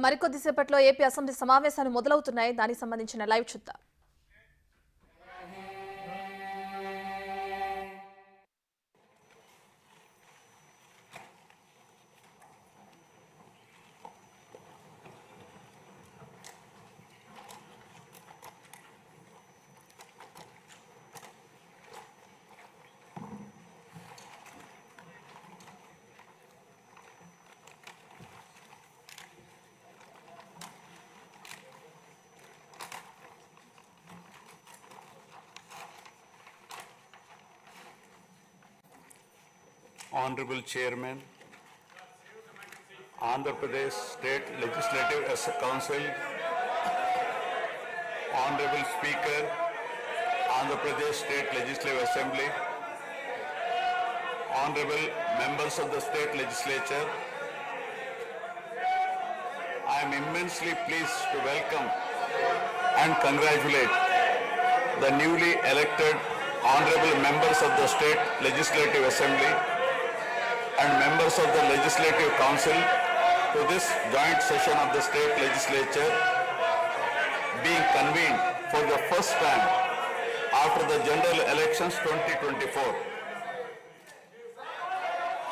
మరికొద్దిసేపట్లో AP assembly సమావేశాలు మొదలవుతున్నాయి. దానికి సంబంధించిన లైవ్ చూద్దాం. Honorable Chairman, Andhra Pradesh State Legislative Council, Honorable Speaker, Andhra Pradesh State Legislative Assembly, Honorable Members of the State Legislature, I am immensely pleased to welcome and congratulate the newly elected Honorable Members of the State Legislative Assembly and members of the Legislative Council to this joint session of the State Legislature being convened for the first time after the General Elections 2024.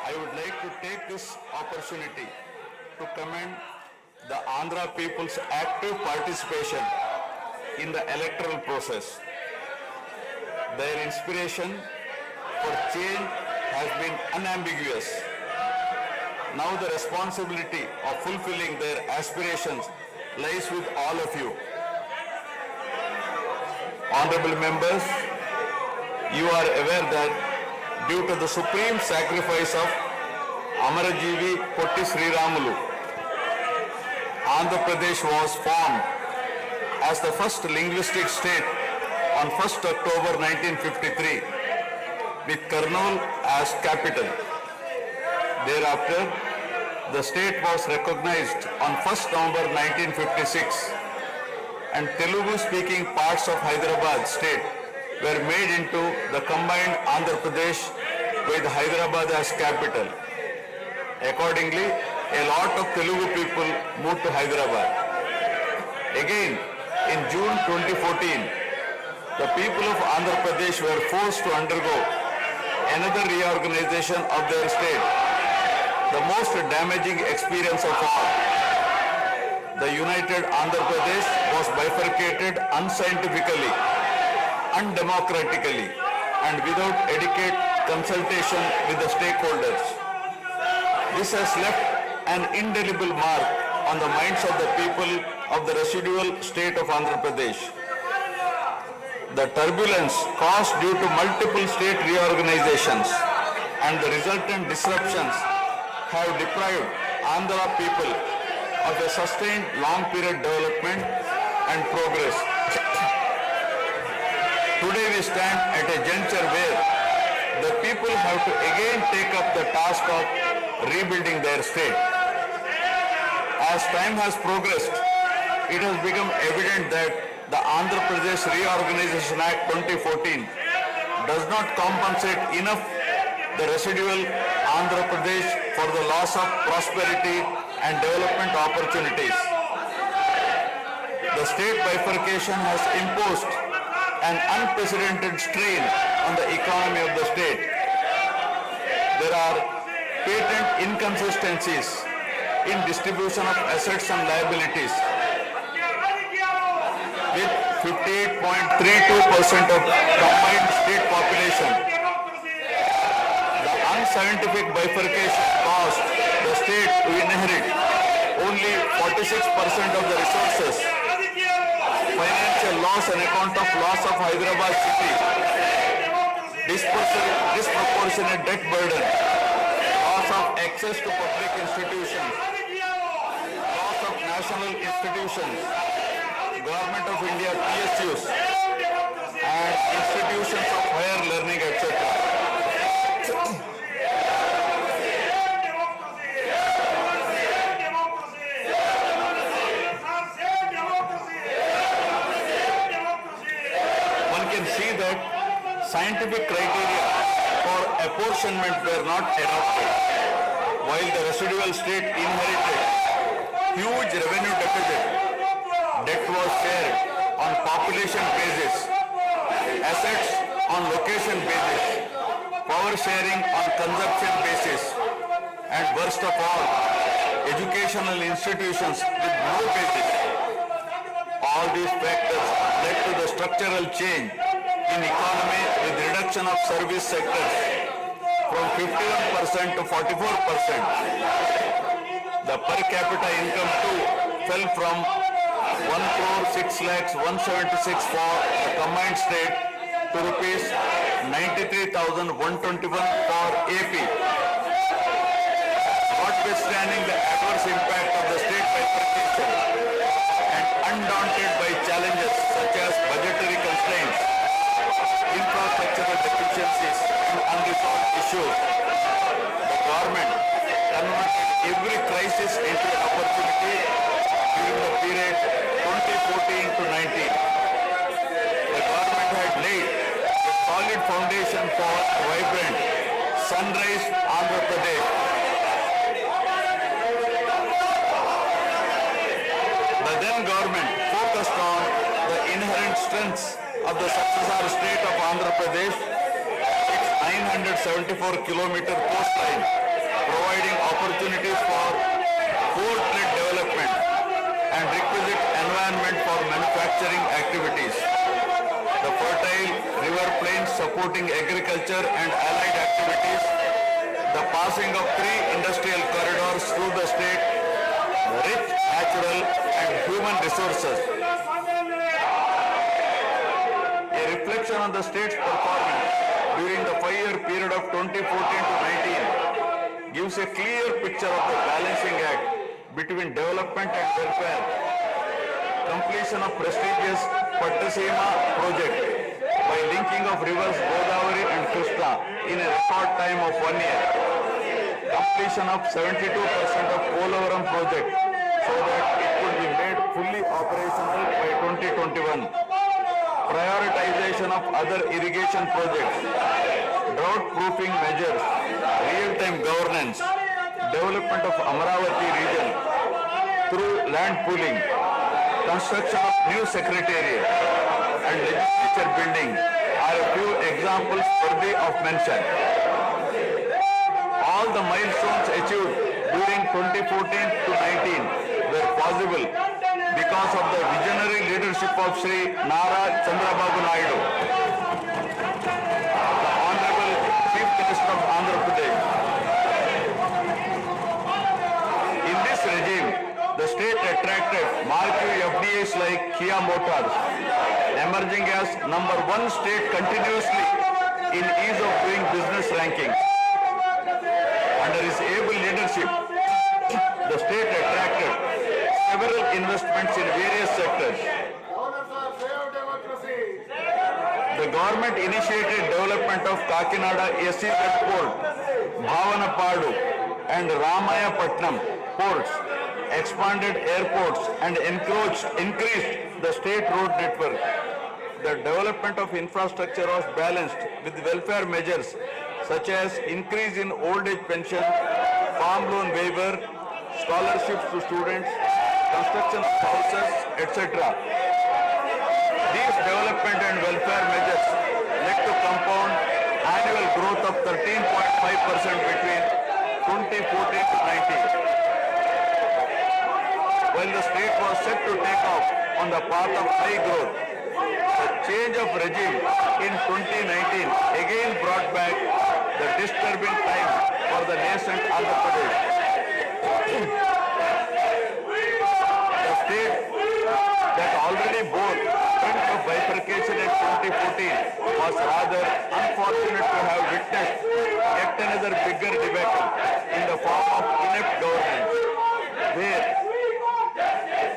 I would like to take this opportunity to commend the Andhra people's active participation in the electoral process. Their inspiration for change has been unambiguous. Now the responsibility of fulfilling their aspirations lies with all of you. Honorable members, you are aware that due to the supreme sacrifice of Amarajeevi Potti Sriramulu, Andhra Pradesh was formed as the first linguistic state on 1st October 1953 with Kurnool as capital. Thereafter, the state was recognized on 1st November 1956 and Telugu-speaking parts of Hyderabad state were made into the combined Andhra Pradesh with Hyderabad as capital. Accordingly, a lot of Telugu people moved to Hyderabad. Again, in June 2014, the people of Andhra Pradesh were forced to undergo another reorganization of their state, the most damaging experience of all. The united Andhra Pradesh was bifurcated unscientifically, undemocratically, and without adequate consultation with the stakeholders. This has left an indelible mark on the minds of the people of the residual state of Andhra Pradesh. The turbulence caused due to multiple state reorganizations and the resultant disruptions have deprived Andhra people of a sustained long period development and progress. Today we stand at a juncture where the people have to again take up the task of rebuilding their state. As time has progressed, it has become evident that the Andhra Pradesh Reorganization Act 2014 does not compensate enough the residual Andhra Pradesh for the loss of prosperity and development opportunities. The state bifurcation has imposed an unprecedented strain on the economy of the state. There are patent inconsistencies in distribution of assets and liabilities, with 58.32% of combined state population. The unscientific bifurcation caused the state to inherit only 46% of the resources, financial loss on account of loss of Hyderabad city, disproportionate debt burden, loss of access to public institutions, loss of national institutions, Government of India PSUs and institutions of higher learning, etc. One can see that scientific criteria for apportionment were not adopted, while the residual state inherited huge revenue deficit. Debt was shared on population basis, assets on location basis, power sharing on consumption basis, and worst of all, educational institutions with no basis. All these factors led to the structural change in economy with reduction of service sectors from 51% to 44%. The per capita income too fell from 1,06,176 for the combined state to rupees 93,121 for AP. Notwithstanding the adverse impact of the state bifurcation and undaunted by challenges such as budgetary constraints, infrastructural deficiencies and unresolved issues, the government converted every crisis into an opportunity during the period 2014 to 19. The government had laid a solid foundation for a vibrant sunrise Andhra Pradesh. The then government focused on the inherent strengths of the successor state of Andhra Pradesh, its 974-kilometer coastline, providing opportunities for port-led development and requisite environment for manufacturing activities. The fertile river plains supporting agriculture and allied activities, the passing of 3 industrial corridors through the state, rich natural and human resources. A reflection on the state's performance during the 5-year period of 2014 to 19 gives a clear picture of the balancing act between development and welfare. Completion of prestigious Pattasima project by linking of rivers Godavari and Krishna in a record time of 1 year. Completion of 72% of Polavaram project so that it could be made fully operational by 2021. Prioritization of other irrigation projects, drought proofing measures, real-time governance, development of Amaravati region through land pooling, construction of new secretariat and legislature building are a few examples worthy of mention. All the milestones achieved during 2014 to 19 were possible because of the visionary leadership of Sri Nara Chandrababu Naidu, the Honorable Chief Minister of Andhra Pradesh. In this regime, the state attracted marquee FDIs like Kia Motors, emerging as #1 state continuously in ease of doing business rankings. Under his able leadership, the state attracted several investments in various sectors. The government initiated development of Kakinada SEZ Port, Bhavanapadu and Ramayapatnam ports, expanded airports and increased the state road network. The development of infrastructure was balanced with welfare measures such as increase in old age pension, farm loan waiver, scholarships to students, construction of houses, etc. These development and welfare measures led to compound annual growth of 13.5% between 2014 to 19. While the state was set to take off on the path of high growth, the change of regime in 2019 again brought back the disturbing time for the nascent Andhra Pradesh. The state that already bore front of bifurcation in 2014 was rather unfortunate to have witnessed yet another bigger debacle in the form of inept governance, where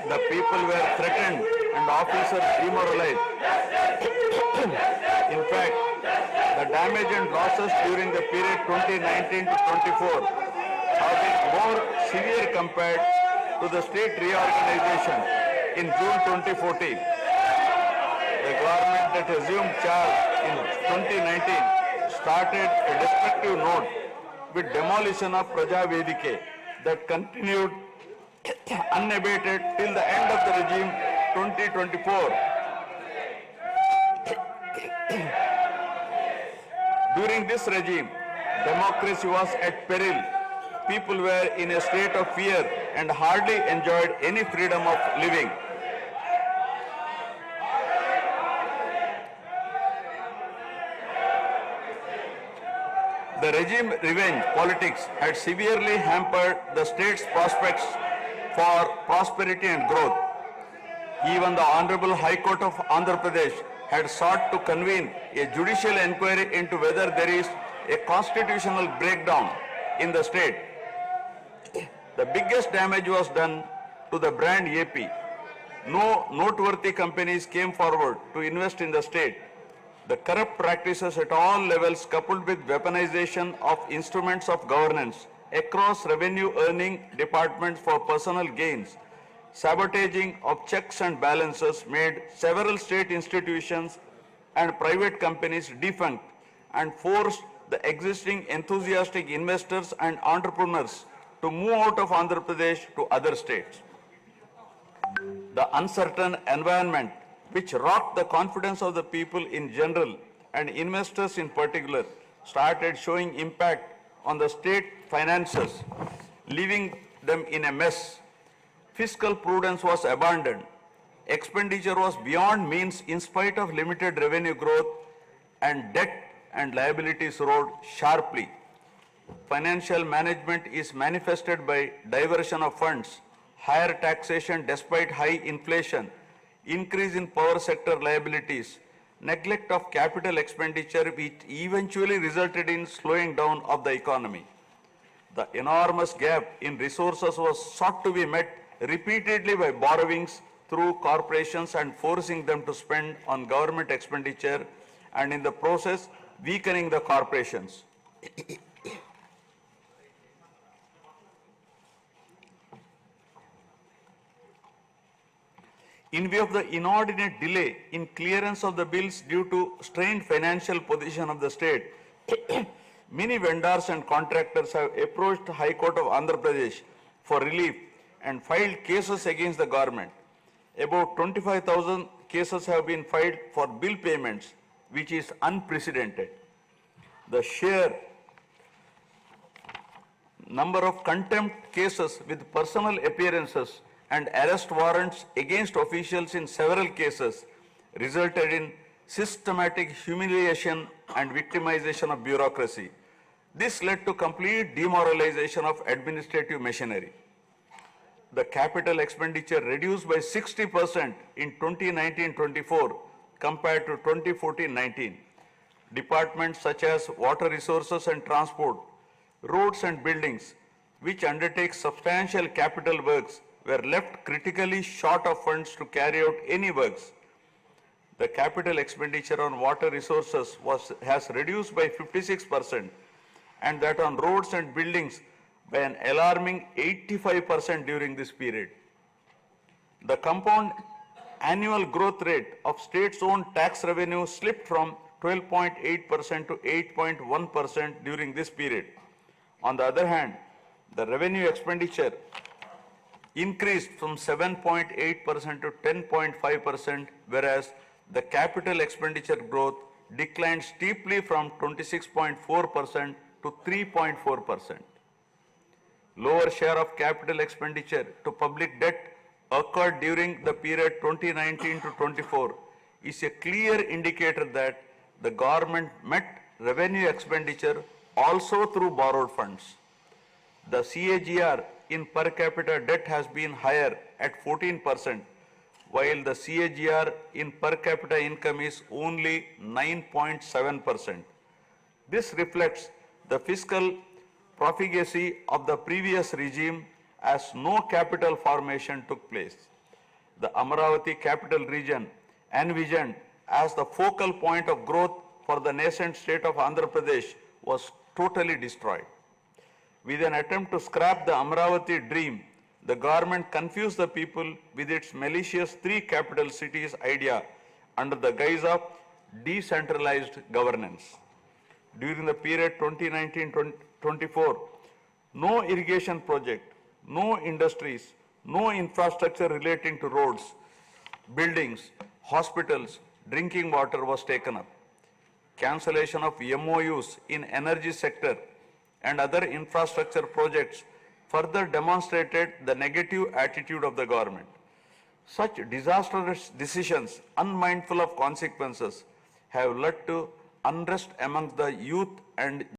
the people were threatened and officers demoralized. In fact, the damage and losses during the period 2019 to 24 have been more severe compared to the state reorganization in June 2014. The government that assumed charge in 2019 started a destructive note with demolition of Praja Vedike that continued unabated till the end of the regime 2024. During this regime, democracy was at peril. People were in a state of fear and hardly enjoyed any freedom of living. The regime revenge politics had severely hampered the state's prospects for prosperity and growth. Even the Honorable High Court of Andhra Pradesh had sought to convene a judicial inquiry into whether there is a constitutional breakdown in the state. The biggest damage was done to the brand AP. No noteworthy companies came forward to invest in the state. The corrupt practices at all levels, coupled with weaponization of instruments of governance across revenue earning departments for personal gains, sabotaging of checks and balances made several state institutions and private companies defunct and forced the existing enthusiastic investors and entrepreneurs to move out of Andhra Pradesh to other states. The uncertain environment which rocked the confidence of the people in general and investors in particular started showing impact on the state finances, leaving them in a mess. Fiscal prudence was abandoned. Expenditure was beyond means in spite of limited revenue growth, and debt and liabilities rose sharply. Financial management is manifested by diversion of funds, higher taxation despite high inflation, increase in power sector liabilities, neglect of capital expenditure which eventually resulted in slowing down of the economy. The enormous gap in resources was sought to be met repeatedly by borrowings through corporations and forcing them to spend on government expenditure, and in the process weakening the corporations. In view of the inordinate delay in clearance of the bills due to strained financial position of the state, many vendors and contractors have approached High Court of Andhra Pradesh for relief and filed cases against the government. About 25,000 cases have been filed for bill payments, which is unprecedented. The sheer number of contempt cases with personal appearances and arrest warrants against officials in several cases resulted in systematic humiliation and victimization of bureaucracy. This led to complete demoralization of administrative machinery. The capital expenditure reduced by 60% in 2019-24 compared to 2014-19. Departments such as water resources and transport, roads and buildings, which undertake substantial capital works, were left critically short of funds to carry out any works. The capital expenditure on water resources has reduced by 56%, and that on roads and buildings by an alarming 85% during this period. The compound annual growth rate of states-owned tax revenue slipped from 12.8% to 8.1% during this period. On the other hand, the revenue expenditure increased from 7.8% to 10.5%, whereas the capital expenditure growth declined steeply from 26.4% to 3.4%. Lower share of capital expenditure to public debt occurred during the period 2019 to 24 is a clear indicator that the government met revenue expenditure also through borrowed funds. The CAGR in per capita debt has been higher at 14%, while the CAGR in per capita income is only 9.7%. This reflects the fiscal profligacy of the previous regime as no capital formation took place. The Amaravati capital region, envisioned as the focal point of growth for the nascent state of Andhra Pradesh, was totally destroyed. With an attempt to scrap the Amaravati dream, the government confused the people with its malicious three capital cities idea under the guise of decentralized governance. During the period 2019-24, no irrigation project, no industries, no infrastructure relating to roads, buildings, hospitals, drinking water was taken up. Cancellation of MOUs in energy sector and other infrastructure projects further demonstrated the negative attitude of the government. Such disastrous decisions, unmindful of consequences, have led to unrest among the youth and